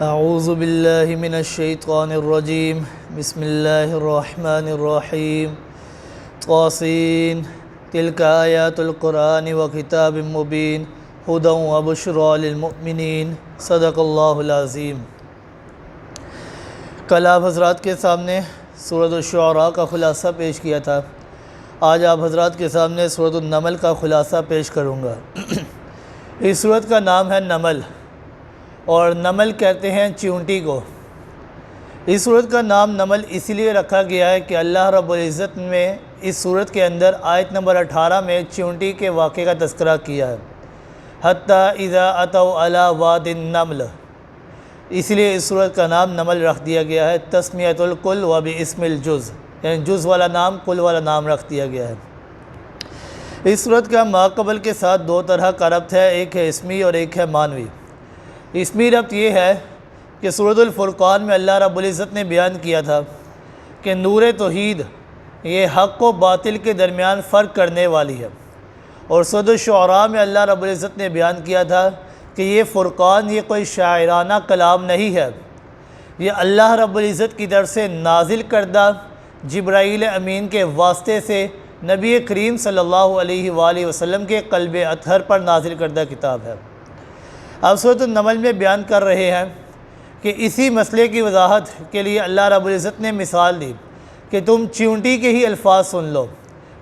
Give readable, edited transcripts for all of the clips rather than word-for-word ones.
اعوذ باللہ من الشیطان الرجیم بسم اللہ الرحمن الرحیم طاسین تلک آیات القرآن وکتاب مبین ھدی وبشریٰ للمؤمنین صدق اللہ العظیم۔ کل آپ حضرات کے سامنے سورۃ الشعراء کا خلاصہ پیش کیا تھا۔ آج آپ حضرات کے سامنے سورۃ النمل کا خلاصہ پیش کروں گا۔ اس سورت کا نام ہے نمل، اور نمل کہتے ہیں چیونٹی کو۔ اس سورت کا نام نمل اس لیے رکھا گیا ہے کہ اللہ رب العزت نے اس سورت کے اندر آیت نمبر 18 میں چیونٹی کے واقعے کا تذکرہ کیا ہے، حتیٰ اذا اتوا علی واد النمل، اس لیے اس سورت کا نام نمل رکھ دیا گیا ہے۔ تسمیۃ الکل و باسم الجز، یعنی جز والا نام کل والا نام رکھ دیا گیا ہے۔ اس سورت کا ماقبل کے ساتھ دو طرح کا ربط ہے، ایک ہے اسمی اور ایک ہے معنوی۔ اسمی ربط یہ ہے کہ سورۃ الفرقان میں اللہ رب العزت نے بیان کیا تھا کہ نور توحید یہ حق و باطل کے درمیان فرق کرنے والی ہے، اور سورۃ الشعراء میں اللہ رب العزت نے بیان کیا تھا کہ یہ فرقان یہ کوئی شاعرانہ کلام نہیں ہے، یہ اللہ رب العزت کی طرف سے نازل کردہ جبرائیل امین کے واسطے سے نبی کریم صلی اللہ علیہ وآلہ وسلم کے قلب اطہر پر نازل کردہ کتاب ہے۔ اب سورۃ النمل میں بیان کر رہے ہیں کہ اسی مسئلے کی وضاحت کے لیے اللہ رب العزت نے مثال دی کہ تم چیونٹی کے ہی الفاظ سن لو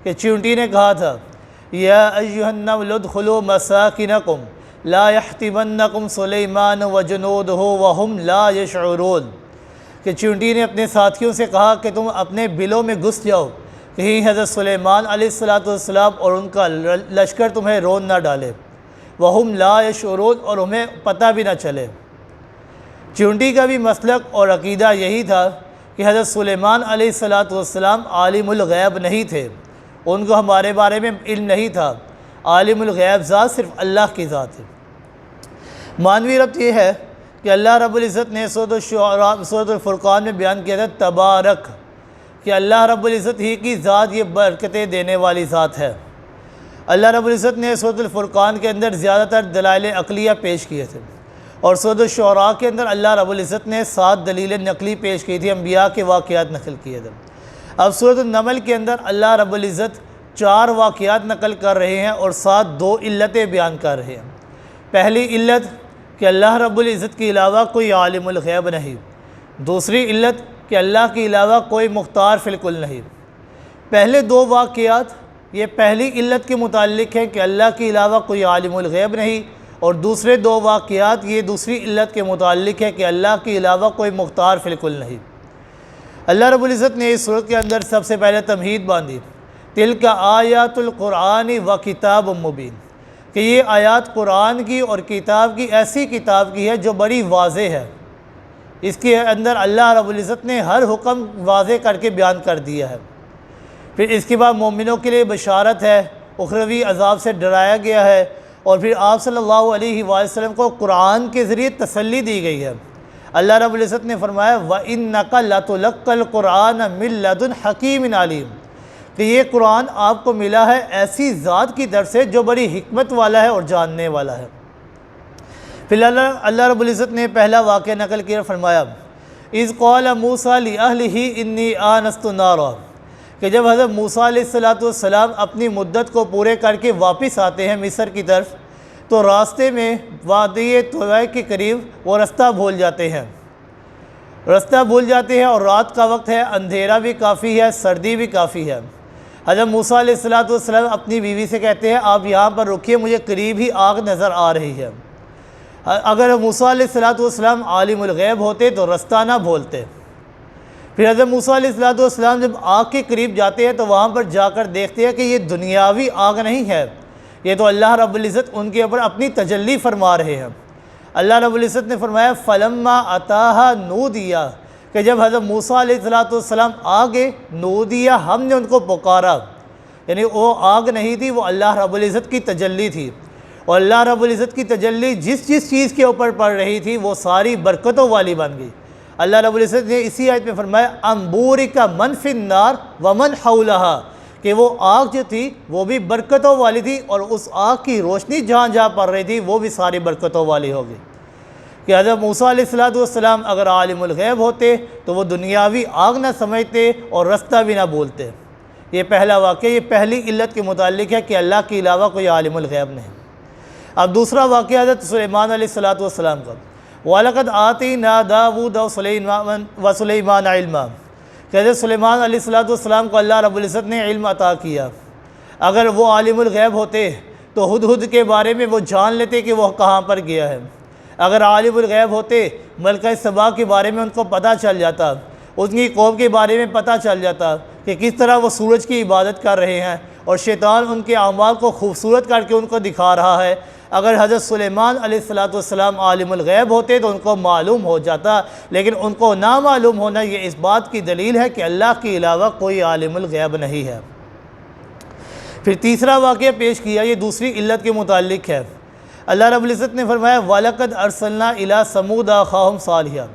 کہ چیونٹی نے کہا تھا یا ایھا النمل ادخلوا مساکنکم لا یحطمنکم سلیمان وجنودہ وہم لا یشعرون، کہ چیونٹی نے اپنے ساتھیوں سے کہا کہ تم اپنے بلوں میں گھس جاؤ، کہیں حضرت سلیمان علیہ السلام اور ان کا لشکر تمہیں رون نہ ڈالے، وہم لا یشعرون، اور انہیں پتہ بھی نہ چلے۔ چیونٹی کا بھی مسلک اور عقیدہ یہی تھا کہ حضرت سلیمان علیہ السلام عالم الغیب نہیں تھے، ان کو ہمارے بارے میں علم نہیں تھا، عالم الغیب ذات صرف اللہ کی ذات ہے۔ معنوی ربط یہ ہے کہ اللہ رب العزت نے سورۃ الفرقان میں بیان کیا تھا تبارک، کہ اللہ رب العزت ہی کی ذات یہ برکتیں دینے والی ذات ہے۔ اللہ رب العزت نے سورۃ الفرقان کے اندر زیادہ تر دلائل عقلیہ پیش کیے تھے، اور سورۃ الشعراء کے اندر اللہ رب العزت نے 7 دلیل نقلی پیش کی تھی، انبیاء کے واقعات نقل کیے تھے۔ اب سورۃ النمل کے اندر اللہ رب العزت 4 واقعات نقل کر رہے ہیں اور 2 علتیں بیان کر رہے ہیں۔ پہلی علت کہ اللہ رب العزت کے علاوہ کوئی عالم الغیب نہیں، دوسری علت کہ اللہ کے علاوہ کوئی مختار فی الکل نہیں۔ پہلے 2 واقعات یہ پہلی علت کے متعلق ہے کہ اللہ کے علاوہ کوئی عالم الغیب نہیں، اور دوسرے 2 واقعات یہ دوسری علت کے متعلق ہے کہ اللہ کے علاوہ کوئی مختار فی الکل نہیں۔ اللہ رب العزت نے اس صورت کے اندر سب سے پہلے تمہید باندھی، تلک آیات القرآن و کتاب مبین، کہ یہ آیات قرآن کی اور کتاب کی ایسی کتاب کی ہے جو بڑی واضح ہے۔ اس کے اندر اللہ رب العزت نے ہر حکم واضح کر کے بیان کر دیا ہے۔ پھر اس کے بعد مومنوں کے لیے بشارت ہے، اخروی عذاب سے ڈرایا گیا ہے، اور پھر آپ صلی اللہ علیہ وآلہ وسلم کو قرآن کے ذریعے تسلی دی گئی ہے۔ اللہ رب العزت نے فرمایا وَإِنَّكَ لَتُلَقَّى الْقُرْآنَ مِن لَّدُنْ حَكِيمٍ عَلِيمٍ، کہ یہ قرآن آپ کو ملا ہے ایسی ذات کی طرف سے جو بڑی حکمت والا ہے اور جاننے والا ہے۔ پھر اللہ رب العزت نے پہلا واقعہ نقل کیا، فرمایا اِذْ قَالَ مُوسَىٰ لِأَهْلِهِ إِنِّي آنَسْتُ نَارًا، کہ جب حضرت موسیٰ علیہ السلام اپنی مدت کو پورے کر کے واپس آتے ہیں مصر کی طرف، تو راستے میں وادی طویٰ کے قریب وہ رستہ بھول جاتے ہیں، اور رات کا وقت ہے، اندھیرا بھی کافی ہے، سردی بھی کافی ہے۔ حضرت موسیٰ علیہ السلام اپنی بیوی سے کہتے ہیں آپ یہاں پر رکیے، مجھے قریب ہی آگ نظر آ رہی ہے۔ اگر موسیٰ علیہ السلام عالم الغیب ہوتے تو رستہ نہ بھولتے۔ پھر حضرت موسیٰ علیہ السلام جب آگ کے قریب جاتے ہیں تو وہاں پر جا کر دیکھتے ہیں کہ یہ دنیاوی آگ نہیں ہے، یہ تو اللہ رب العزت ان کے اوپر اپنی تجلی فرما رہے ہیں۔ اللہ رب العزت نے فرمایا فَلَمَّا أَتَاهَا نُودِيَ، کہ جب حضرت موسیٰ علیہ السلام آگے نودیہ، ہم نے ان کو پکارا، یعنی وہ آگ نہیں تھی، وہ اللہ رب العزت کی تجلی تھی، اور اللہ رب العزت کی تجلی جس چیز کے اوپر پڑ رہی تھی وہ ساری برکتوں والی بن گئی۔ اللہ رب العزت نے اسی آیت میں فرمایا انبورک من فی النار ومن حولہا، کہ وہ آگ جو تھی وہ بھی برکتوں والی تھی، اور اس آگ کی روشنی جہاں جہاں پڑ رہی تھی وہ بھی ساری برکتوں والی ہوگی۔ کہ حضرت موسیٰ علیہ السلام اگر عالم الغیب ہوتے تو وہ دنیاوی آگ نہ سمجھتے اور رستہ بھی نہ بولتے۔ یہ پہلا واقعہ، یہ پہلی علت کے متعلق ہے کہ اللہ کے علاوہ کوئی عالم الغیب نہیں۔ اب دوسرا واقعہ حضرت سلیمان علیہ السلام کا، وَلَقَدْ آتَيْنَا دَاوُودَ وَسُلَيْمَانَ عِلْمًا، کہ حضرت سلیمان علیہ السلام کو اللہ رب العزت نے علم عطا کیا۔ اگر وہ عالم الغیب ہوتے تو ہدہد کے بارے میں وہ جان لیتے کہ وہ کہاں پر گیا ہے۔ اگر عالم الغیب ہوتے ملکہ سبا کے بارے میں ان کو پتہ چل جاتا، ان کی قوم کے بارے میں پتہ چل جاتا کہ کس طرح وہ سورج کی عبادت کر رہے ہیں اور شیطان ان کے اعمال کو خوبصورت کر کے ان کو دکھا رہا ہے۔ اگر حضرت سلیمان علیہ السلام عالم الغیب ہوتے تو ان کو معلوم ہو جاتا، لیکن ان کو نہ معلوم ہونا یہ اس بات کی دلیل ہے کہ اللہ کے علاوہ کوئی عالم الغیب نہیں ہے۔ پھر تیسرا واقعہ پیش کیا، یہ دوسری علت کے متعلق ہے۔ اللہ رب العزت نے فرمایا وَلَقَدْ أَرْسَلْنَا إِلَىٰ ثَمُودَ أَخَاهُمْ صَالِحًا،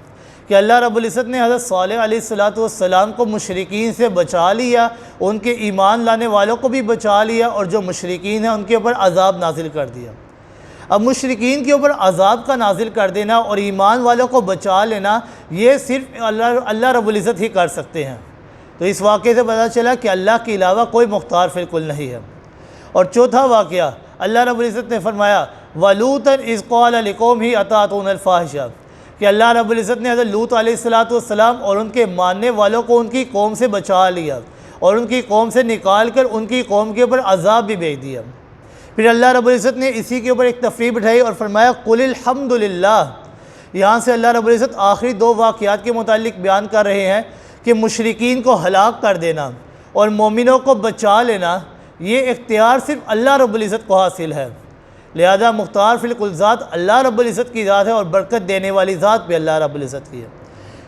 کہ اللہ رب العزت نے حضرت صالح علیہ السلام کو مشرکین سے بچا لیا، ان کے ایمان لانے والوں کو بھی بچا لیا، اور جو مشرکین ہیں ان کے اوپر عذاب نازل کر دیا۔ اب مشرکین کے اوپر عذاب کا نازل کر دینا اور ایمان والوں کو بچا لینا یہ صرف اللہ رب العزت ہی کر سکتے ہیں۔ تو اس واقعے سے پتہ چلا کہ اللہ کے علاوہ کوئی مختار بالکل نہیں ہے۔ اور چوتھا واقعہ، اللہ رب العزت نے فرمایا وَلُوطًا إِذْ قَالَ لِقَوْمِهِ أَتَأْتُونَ الْفَاحِشَةَ، کہ اللہ رب العزت نے حضرت لوط علیہ السلام اور ان کے ماننے والوں کو ان کی قوم سے بچا لیا اور ان کی قوم سے نکال کر ان کی قوم کے اوپر عذاب بھی بھیج دیا۔ پھر اللہ رب العزت نے اسی کے اوپر ایک تفریح بٹھائی اور فرمایا قُلِ الْحَمْدُ لِلَّهِ۔ یہاں سے اللہ رب العزت آخری دو واقعات کے متعلق بیان کر رہے ہیں کہ مشرکین کو ہلاک کر دینا اور مومنوں کو بچا لینا یہ اختیار صرف اللہ رب العزت کو حاصل ہے، لہذا مختار فی الکل ذات اللہ رب العزت کی ذات ہے اور برکت دینے والی ذات بھی اللہ رب العزت کی ہے۔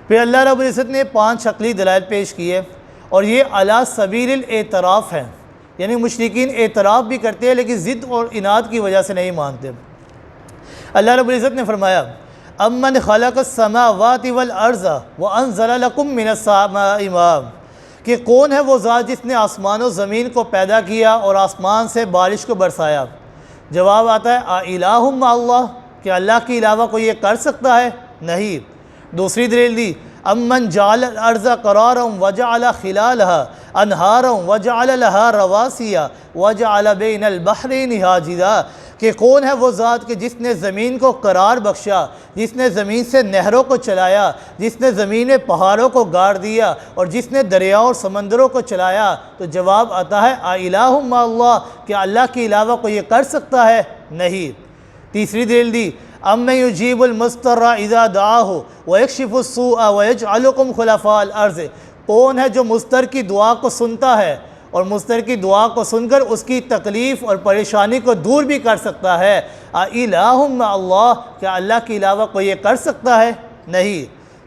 پھر اللہ رب العزت نے 5 عقلی دلائل پیش کیے اور یہ علی سبیل الاعتراف ہیں، یعنی مشرکین اعتراف بھی کرتے ہیں لیکن ضد اور عناد کی وجہ سے نہیں مانتے۔ اللہ رب العزت نے فرمایا امن خلق السماوات والارض وانزل لکم من السماء ماء، کہ کون ہے وہ ذات جس نے آسمان و زمین کو پیدا کیا اور آسمان سے بارش کو برسایا۔ جواب آتا ہے الہ مع اللہ، کہ اللہ کے علاوہ کوئی یہ کر سکتا ہے؟ نہیں۔ دوسری دلیل دی امن جعل الارض قرارا وجعل خلالها انہارا وجعل لها رواسي وجعل بین البحرین حاجزا، کہ کون ہے وہ ذات کہ جس نے زمین کو قرار بخشا، جس نے زمین سے نہروں کو چلایا، جس نے زمین میں پہاڑوں کو گاڑ دیا اور جس نے دریاؤں اور سمندروں کو چلایا۔ تو جواب آتا ہے الہ مع اللہ، کہ اللہ کے علاوہ کوئی یہ کر سکتا ہے؟ نہیں۔ تیسری دلیل دی امن یجیب المضطر اذا دعاہ ویکشف السوء ویجعلکم خلفاء الارض، کون ہے جو مضطر کی دعا کو سنتا ہے اور مضطر کی دعا کو سن کر اس کی تکلیف اور پریشانی کو دور بھی کر سکتا ہے۔ الہ مع اللہ، کیا اللہ کے علاوہ کوئی یہ کر سکتا ہے؟ نہیں۔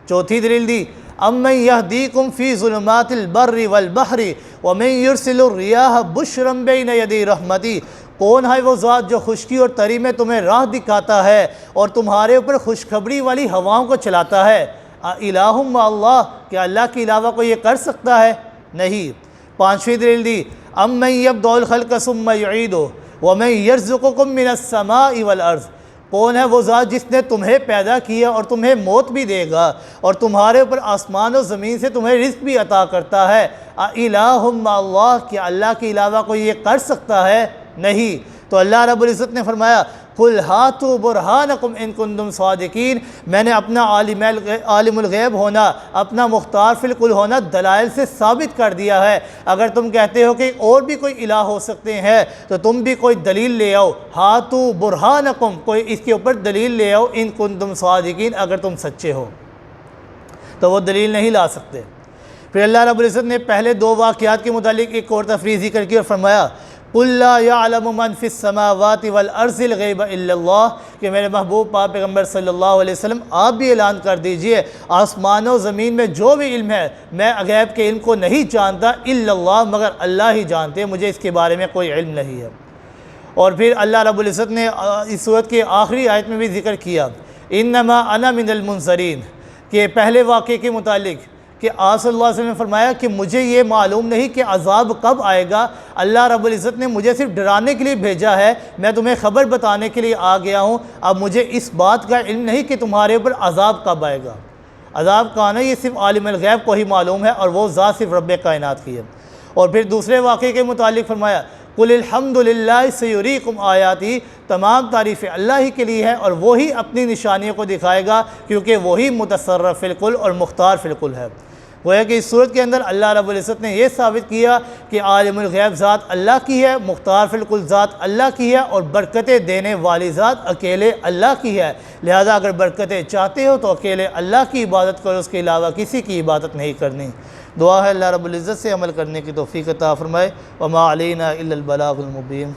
چوتھی دلیل دی امن یہدیکم فی ظلمات البر والبحر ومن یرسل الریاح بشرا بین یدی رحمتی، کون ہے وہ ذات جو خشکی اور تری میں تمہیں راہ دکھاتا ہے اور تمہارے اوپر خوشخبری والی ہواؤں کو چلاتا ہے؟ الہ مع اللہ، کیا اللہ کے علاوہ کوئی یہ کر سکتا ہے؟ نہیں۔ پانچویں دلیل دی امن یبدأ الخلق ثم یعیدہ ومن یرزقکم من السماء والارض، کون ہے وہ ذات جس نے تمہیں پیدا کیا اور تمہیں موت بھی دے گا اور تمہارے اوپر آسمان و زمین سے تمہیں رزق بھی عطا کرتا ہے؟ الہ مع اللہ، کیا اللہ کے علاوہ کوئی یہ کر سکتا ہے؟ نہیں۔ تو اللہ رب العزت نے فرمایا قُلْ هَاتُوا بُرْهَانَكُمْ إِن كُنتُمْ صَادِقِينَ، میں نے اپنا عالم الغیب ہونا، اپنا مختار فی الکل ہونا دلائل سے ثابت کر دیا ہے۔ اگر تم کہتے ہو کہ اور بھی کوئی الہ ہو سکتے ہیں تو تم بھی کوئی دلیل لے آؤ، هَاتُوا بُرْهَانَكُمْ، کوئی اس کے اوپر دلیل لے آؤ، إِن كُنتُمْ صَادِقِينَ، اگر تم سچے ہو تو وہ دلیل نہیں لا سکتے۔ پھر اللہ رب العزت نے پہلے 2 واقعات کے متعلق ایک اور تفریح ذکر کی اور فرمایا قُلْ لَا يَعْلَمُ مَنْ فِي السَّمَاوَاتِ وَالْأَرْضِ الْغَيْبَ إِلَّا اللَّهُ، کہ میرے محبوب پاک پیغمبر صلی اللہ علیہ وسلم آپ بھی اعلان کر دیجئے آسمانوں و زمین میں جو بھی علم ہے میں غیب کے علم کو نہیں جانتا الا اللہ، مگر اللہ ہی جانتے ہیں، مجھے اس کے بارے میں کوئی علم نہیں ہے۔ اور پھر اللہ رب العزت نے اس صورت کے آخری آیت میں بھی ذکر کیا انما انا من المنذرین، کہ پہلے واقعے کے متعلق کہ آپ صلی اللہ علیہ وسلم نے فرمایا کہ مجھے یہ معلوم نہیں کہ عذاب کب آئے گا، اللہ رب العزت نے مجھے صرف ڈرانے کے لیے بھیجا ہے، میں تمہیں خبر بتانے کے لیے آ گیا ہوں، اب مجھے اس بات کا علم نہیں کہ تمہارے اوپر عذاب کب آئے گا۔ عذاب کا آنا یہ صرف عالم الغیب کو ہی معلوم ہے، اور وہ ذات صرف رب کائنات کی ہے۔ اور پھر دوسرے واقعے کے متعلق فرمایا قل الحمد للہ سیریکم آیاتی، تمام تعریف اللہ ہی کے لیے ہے اور وہی اپنی نشانیوں کو دکھائے گا، کیونکہ وہی متصرف فی الکل اور مختار فی الکل ہے۔ گویا کہ اس صورت کے اندر اللہ رب العزت نے یہ ثابت کیا کہ عالم الغیب ذات اللہ کی ہے، مختار فی الکل ذات اللہ کی ہے، اور برکتیں دینے والی ذات اکیلے اللہ کی ہے۔ لہذا اگر برکتیں چاہتے ہو تو اکیلے اللہ کی عبادت کرو، اس کے علاوہ کسی کی عبادت نہیں کرنی۔ دعا ہے اللہ رب العزت سے عمل کرنے کی توفیق عطا فرمائے۔ وما علینا الا البلاغ المبین۔